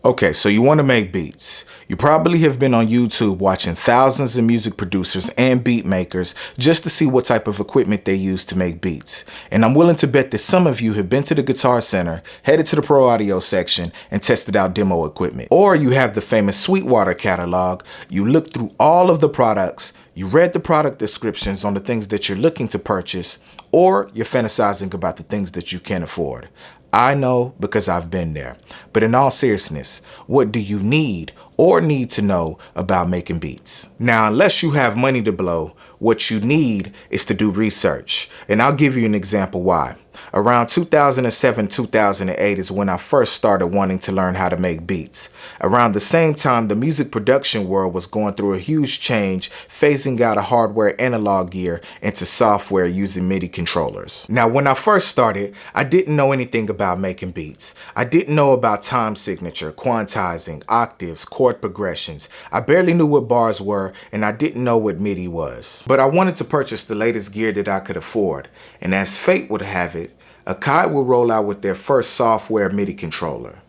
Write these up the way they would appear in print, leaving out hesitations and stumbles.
Okay, so you want to make beats. You probably have been on YouTube watching thousands of music producers and beat makers just to see what type of equipment they use to make beats. And I'm willing to bet that some of you have been to the Guitar Center, headed to the Pro Audio section, and tested out demo equipment. Or you have the famous Sweetwater catalog. You looked through all of the products, you read the product descriptions on the things that you're looking to purchase, or you're fantasizing about the things that you can't afford. I know because I've been there. But in all seriousness, what do you need or need to know about making beats? Now, unless you have money to blow, what you need is to do research. And I'll give you an example why. Around 2007, 2008 is when I first started wanting to learn how to make beats. Around the same time, the music production world was going through a huge change, phasing out of hardware analog gear into software using MIDI controllers. Now, when I first started, I didn't know anything about making beats. I didn't know about time signature, quantizing, octaves, chord progressions. I barely knew what bars were, and I didn't know what MIDI was. But I wanted to purchase the latest gear that I could afford, and as fate would have it, Akai will roll out with their first software MIDI controller,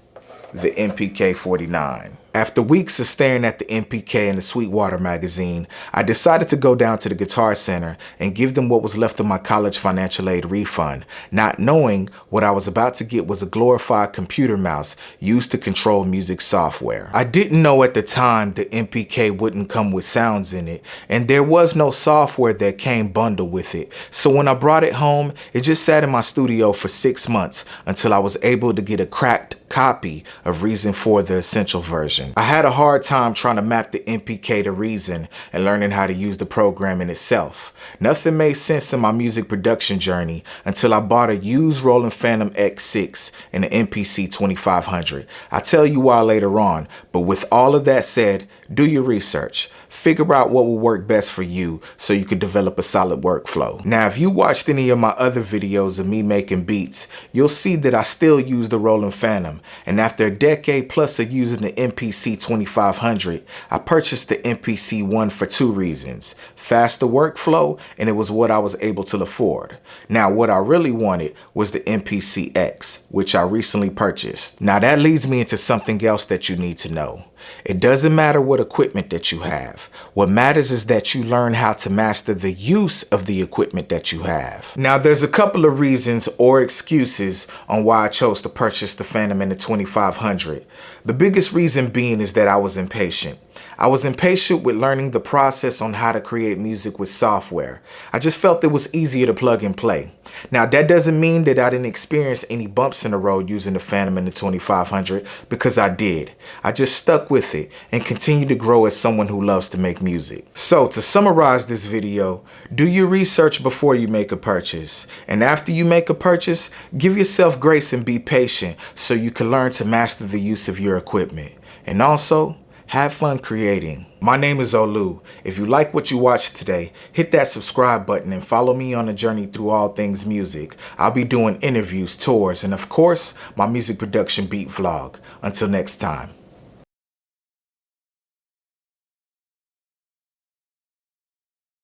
the MPK-49. After weeks of staring at the MPK in the Sweetwater magazine, I decided to go down to the Guitar Center and give them what was left of my college financial aid refund, not knowing what I was about to get was a glorified computer mouse used to control music software. I didn't know at the time the MPK wouldn't come with sounds in it, and there was no software that came bundled with it. So when I brought it home, it just sat in my studio for 6 months until I was able to get a cracked copy of Reason 4, the essential version. I had a hard time trying to map the MPK to Reason and learning how to use the program in itself. Nothing made sense in my music production journey until I bought a used Roland Phantom X6 and an MPC 2500. I'll tell you why later on, but with all of that said, do your research. Figure out what will work best for you so you can develop a solid workflow. Now, if you watched any of my other videos of me making beats, you'll see that I still use the Roland Phantom. And after a decade plus of using the MPC 2500, I purchased the MPC 1 for 2 reasons. Faster workflow, and it was what I was able to afford. Now, what I really wanted was the MPC X, which I recently purchased. Now, that leads me into something else that you need to know. It doesn't matter what equipment that you have. What matters is that you learn how to master the use of the equipment that you have. Now, there's a couple of reasons or excuses on why I chose to purchase the Phantom and the 2500. The biggest reason being is that I was impatient. I was impatient with learning the process on how to create music with software. I just felt it was easier to plug and play. Now, that doesn't mean that I didn't experience any bumps in the road using the Phantom and the 2500, because I did. I just stuck with it and continued to grow as someone who loves to make music. So, to summarize this video, do your research before you make a purchase. And after you make a purchase, give yourself grace and be patient so you can learn to master the use of your equipment. And also, have fun creating. My name is Olu. If you like what you watched today, hit that subscribe button and follow me on a journey through all things music. I'll be doing interviews, tours, and of course, my music production beat vlog. Until next time.